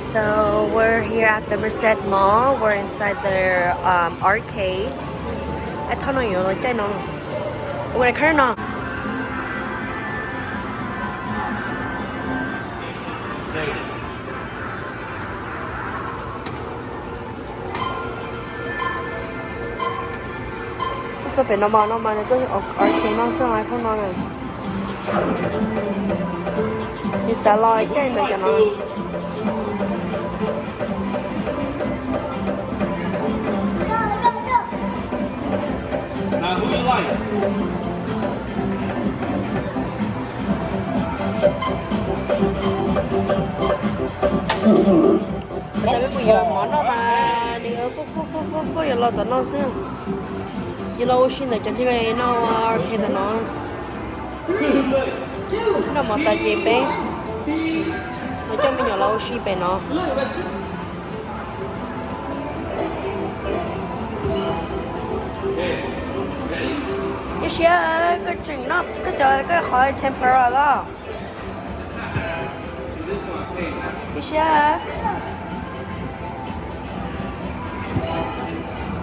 So we're here at the Merced Mall. We're inside their arcade. I don't know you like I know. What I can't know. It's open no more, There's arcade no so I don't know. It's a lot of game like no. Now who you like? Tại vì bây giờ món đó mà đi ở có giờ lo tận nó xưa. Giờ lâu xin là cho chị này nó arcade tận nó mà tại chị bé. Nó cho mình nhỏ lâu xin bé nó. Chị sẽ cái chuyện nó cái trời cái khỏi temperature đó. Chị sẽ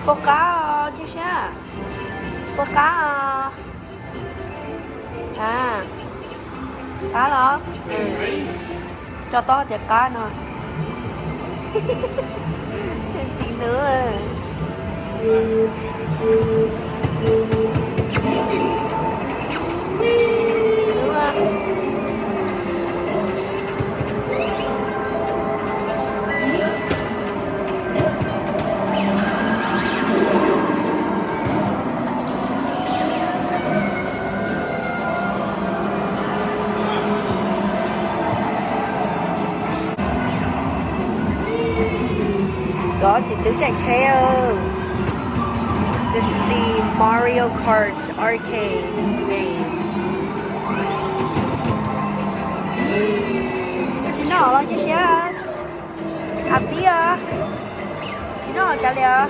có cá chị sẽ có cá à cá đó cho to thì cá nữa chị nữa có chỉ tứ cảnh xe This is the Mario Kart arcade game. Chị nó là cái xe à tí à chị nó là cái gì à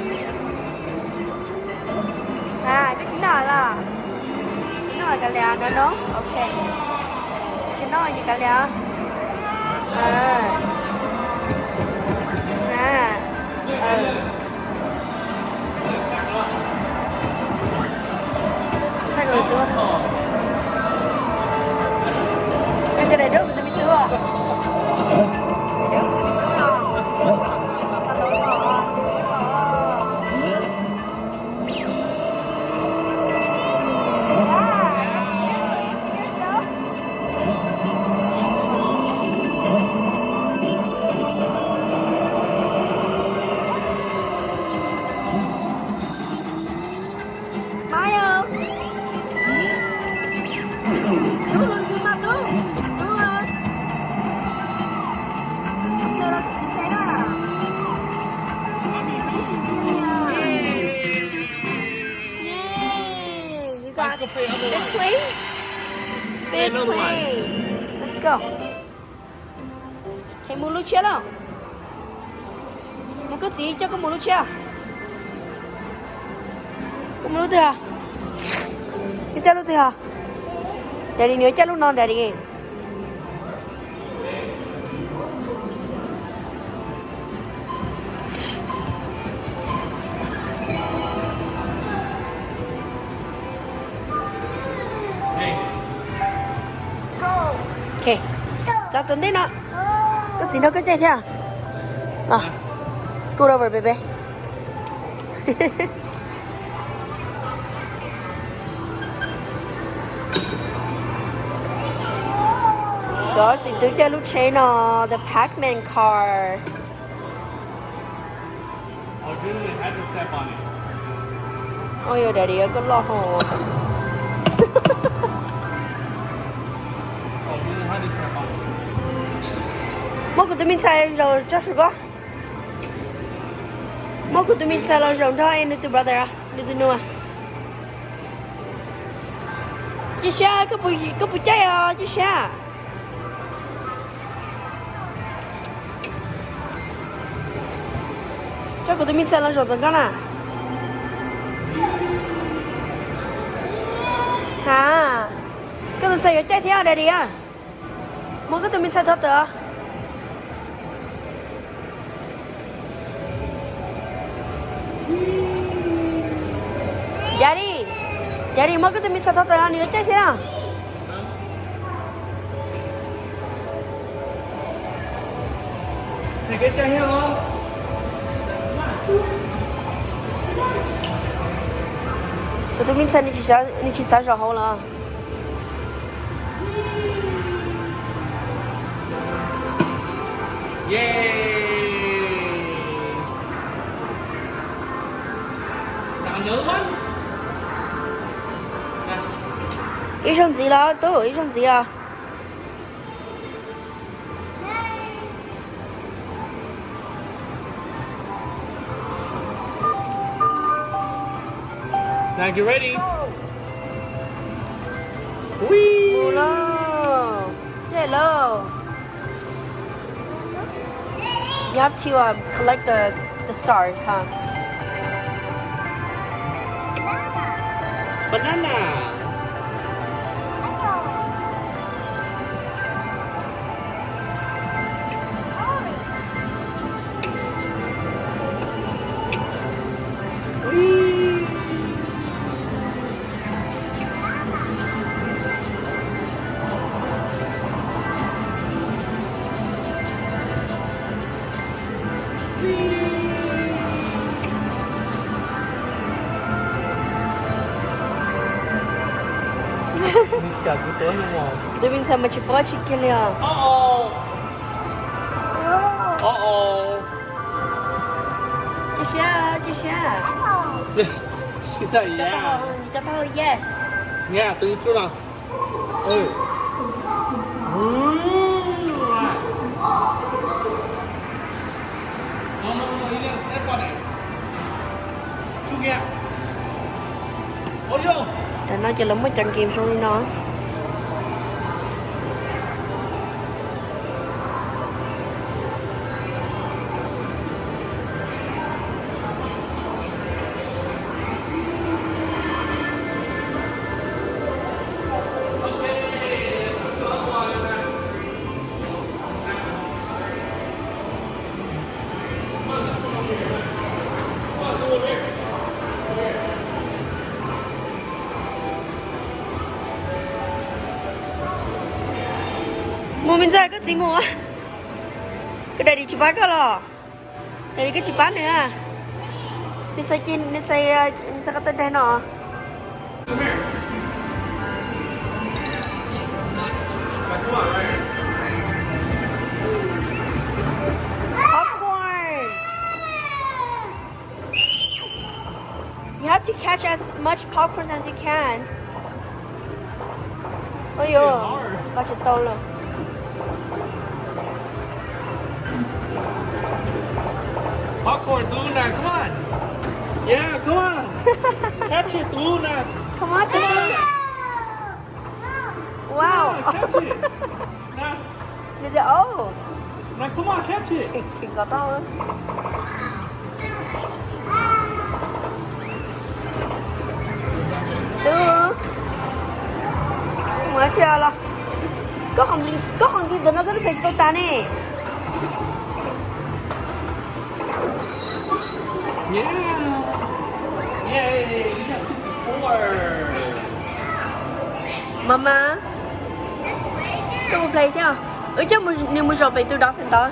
cái chị nó là cái gì nó đúng ok chị nó là cái gì à Sao rồi chưa? Em cái này trước người ta biết chưa? Fifth place? Fifth place. Let's go. Thấy mua lúc chia đâu? Mua cái gì cho có mua lúc chia? Có mua lúc gì hả? Cái cha lúc gì hả? Để đi nhớ cha lúc non để đi. Ok, cho tuấn đi nào. Cái gì nó cứ chạy theo. Scoot over, baby. Đó, chị đứng chơi lúc chế nó, the Pac-Man car. Oh, dude, I had to step on it. Ôi ôi, daddy, có lo hồ. Một cái tụi mình xài rồi cho sự có. Một cái tụi mình xài rồi cho em được brother à, được nữa. Chị Sa có bụi cháy à, chị Sa. Cho cái tụi mình xài rồi cho con à. Hả? Cái tụi xài cháy theo đây đi à. Một cái tụi mình xài thật à. Daddy, mau kita minta tahu tanya ni aja kira. Này cái chai heo không? Tôi minta ni kisah sao hao lah. Yeah. Nào nhớ quá. Ý xong gì là tôi ý xong gì à? Now get ready. Whee! Hello. You have to collect the stars, huh? Banana. Whee! Miska gitu ya. Dia minta macam pocik kalian. Oh. Oh. 这些。 She said yeah. 你叫他 yes。 Yeah, từ chỗ nào? Ừ. No, you didn't step on it. Chú kia. Ôi yo. Để nói cho lắm mới chân kìm xuống đi nó. Mua mình ra cái gì mua? Cái đây đi chụp bát rồi. Đây cái chụp bát nữa. Đi xây cái tên đây nọ. Popcorn. You have to catch as much popcorn as you can. Ôi dồi, bao nhiêu to luôn. Popcorn, Luna, come on. Yeah, come on. Catch it, Luna. Come on, Luna. Wow. Yeah, catch it. Now, Oh. now, come on, catch it. Chị có to hơn. Được. Mở chưa là. Có không gì nó có thể cho ta nè. Yeah. Yay. We got 4. Mama. Có một play chưa? Chứ nếu mua rồi từ đó thành to.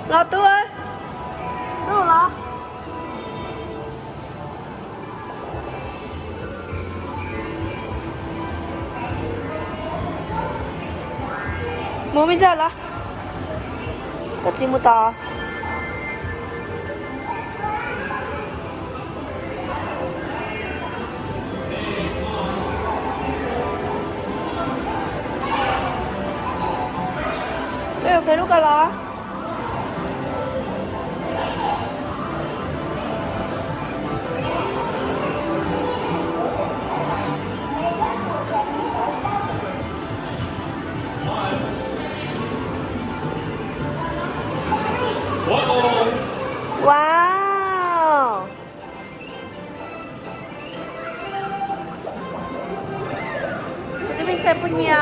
Lo tôi ơi. Đúng lo. Mua mình ra là. Có gì mua to? Phải lúc lo. Wow. Itu bisa punya.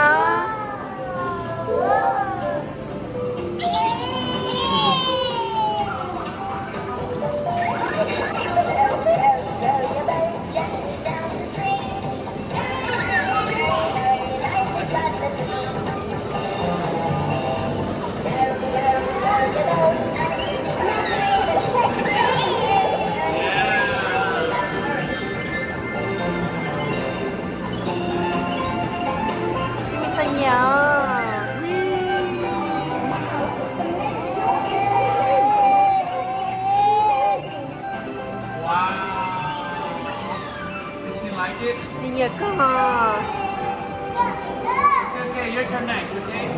nhiều. Does she like it? Đi nhiều cơ hả? Okay, your turn next, okay?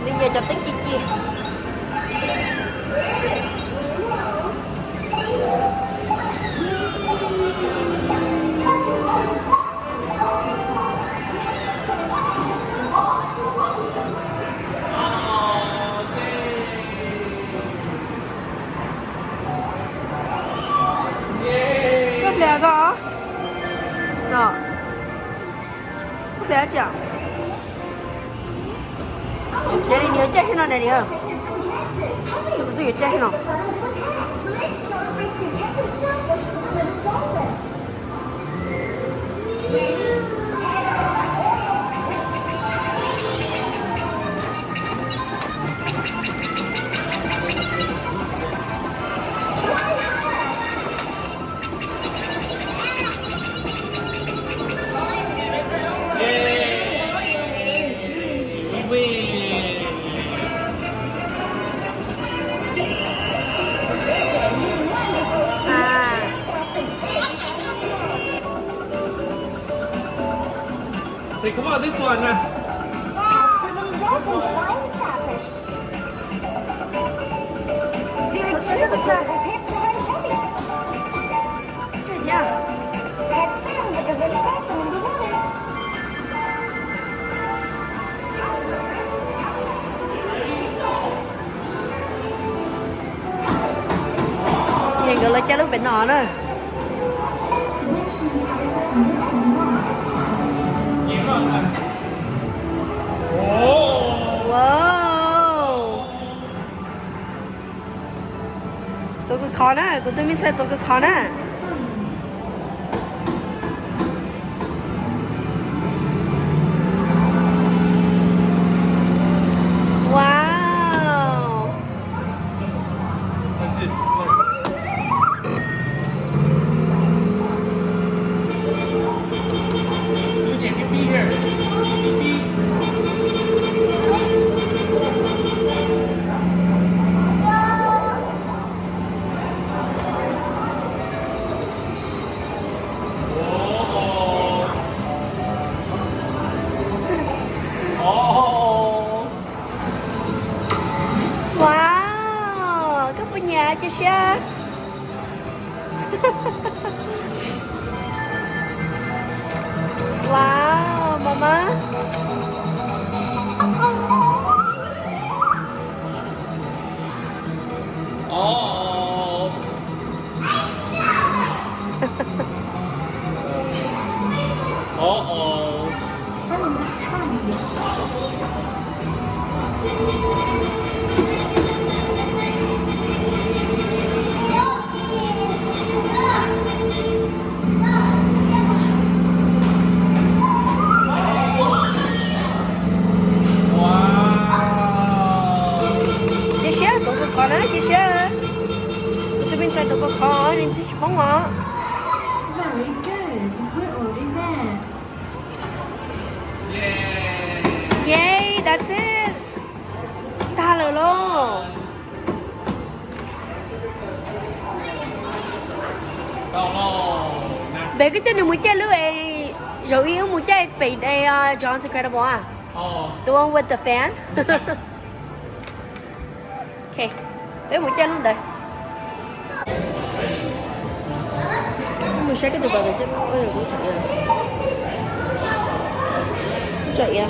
Đi nhiều cho tính chi chi. Cấp lẻ có. Rồi. Cấp lẻ chưa? Để đi nhớ chết nó này nhớ. Tôi nhớ chết nó. Hey, come on, this one. Nhìn gọi là cha lúc bệnh nọ nữa. Wow. Tôi cứ khó nè, tôi mình sẽ tôi cứ khó nè. Wow. What's this? Look at Pee here. Pee. Wow, có punya Kesha. Wow, mama. Oh. Uh-oh. Kesha, tôi có khó đó, Kesha. Tôi mình sẽ tôi có khó nên tôi chỉ bóng họ. Very good. We're already there. Yay. Yay, that's it. Ta lờ lô. Bé cái chân này muốn chơi lưỡi rồi yêu muốn chơi bị đây John's Incredible à? Oh. The one with the fan. Okay, bé muốn chơi luôn đây. Mình sẽ cái từ vào để cho nó ơi cũng chạy à. Chạy à.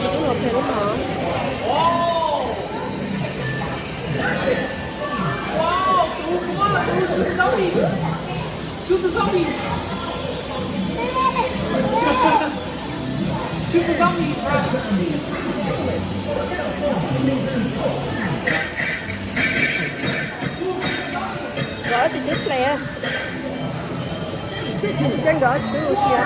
Đúng rồi, phải đúng hả? Shoot the zombie! Shoot the zombie, bro! Gõ từ trước nè. Trên gõ từ trước kìa.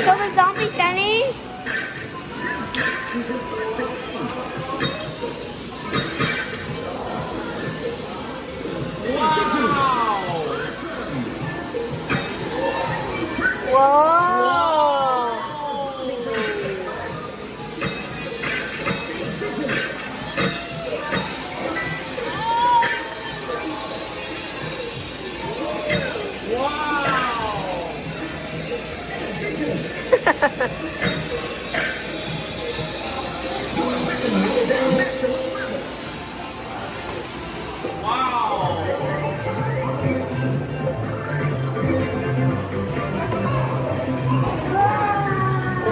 Có cái zombie Danny. Wow.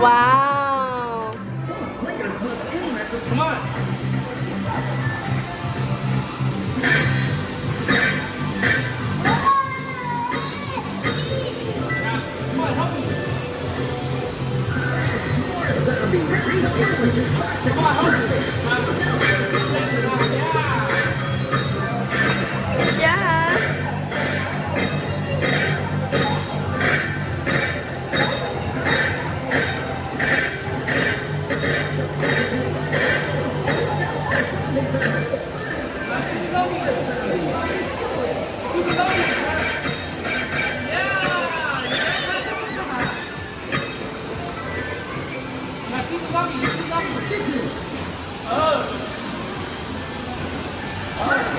Wow. Come on! Yeah.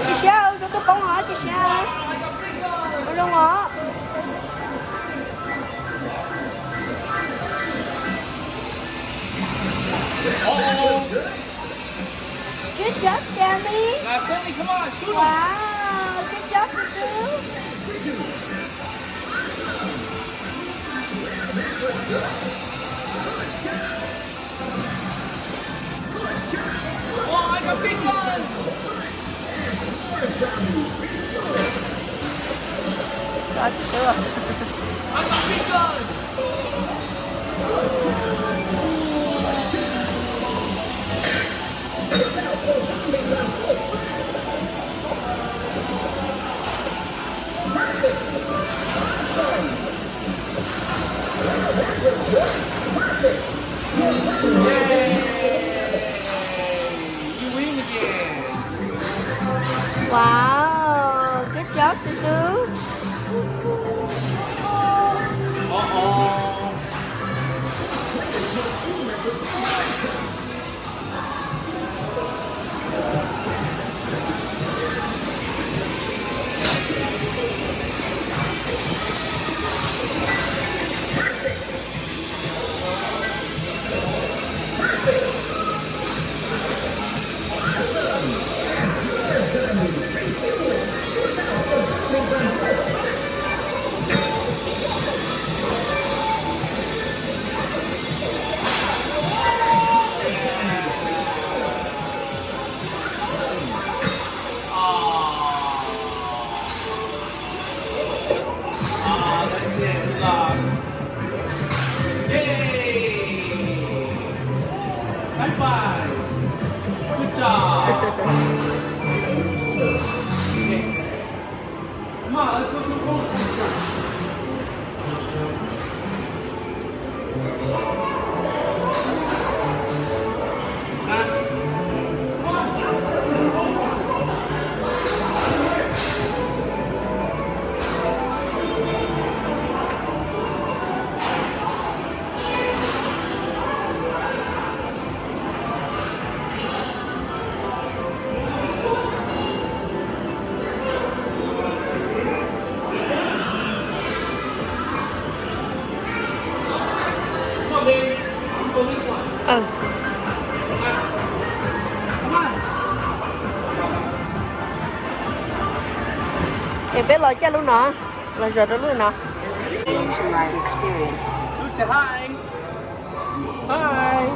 Chị sao? Cho tôi bóng hả chị sao? Ở đâu hả? Good job, Sammy. Now, Stanley, come on, shoot him! Wow, good job, Tutu. Oh, I got big gun! Đó, chị chưa? I got big gun! You win again! Wow, good job, Tutu. Uh-oh! That's it, we lost. Yay! High five! Good job! Okay. Come on, let's go to the post. Come on, baby. Em bé lo cho luôn nó. Lo cho đó luôn nó. Nationwide experience. You say hi. Hi.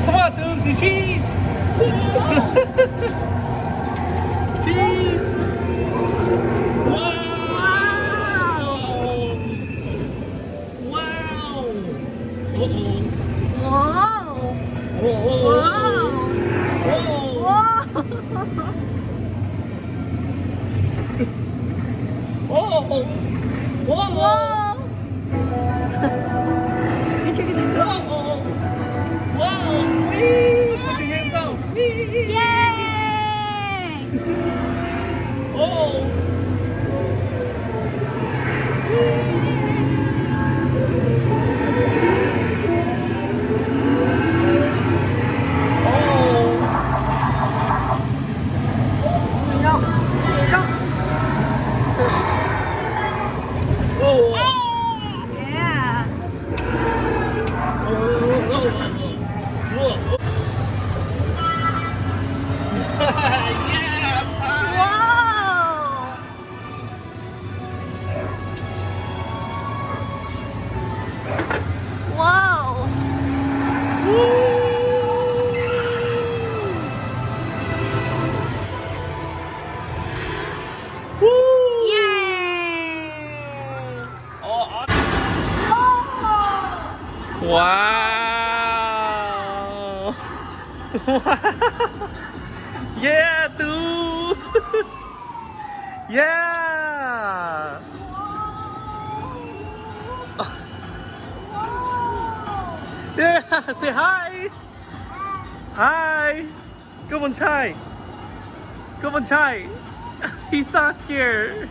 Come on, dude, see cheese. Cheese. Wow. Wow. Uh-oh. Wow. Whoa. Whoa. Whoa. Whoa. Whoa. Cái chuyện cái Whoa. Wow. Whee. Put your hands out. Whee. Yay! Oh. Rộng, rộng. Oh. Yeah. Yeah, time. Wow. Wow. Yay! Oh, wow. Yeah, dude. Yeah. Yeah, say hi. Hi. Come on, Chai. Come on, Chai. He's not scared.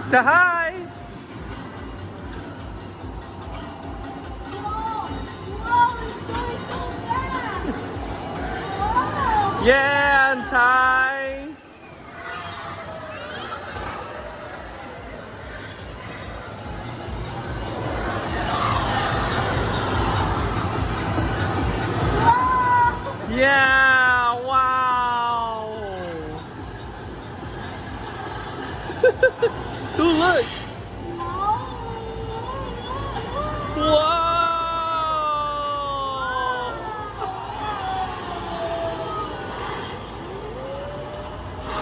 Say hi. Yeah, and Chai. Yeah, wow. Dude, look. Wow.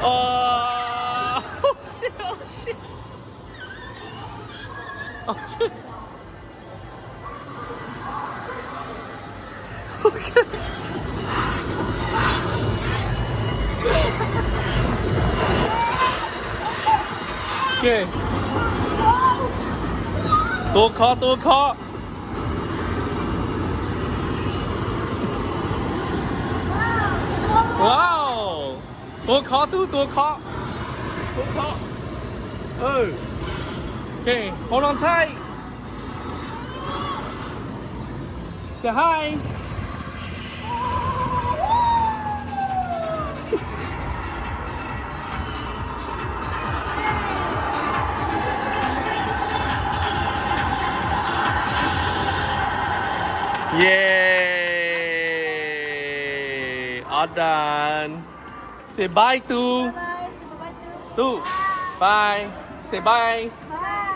Oh, shit, oh, shit. Oh, shit. Okay. Okay. ตัวเคาะตัวเคาะ ว้าวตัวเคาะตู้ตัวเคาะตัวเคาะโอเค hold on tight say hi Yay! All done. Say bye to. Bye. Say bye to. To. Bye. Say bye. Bye.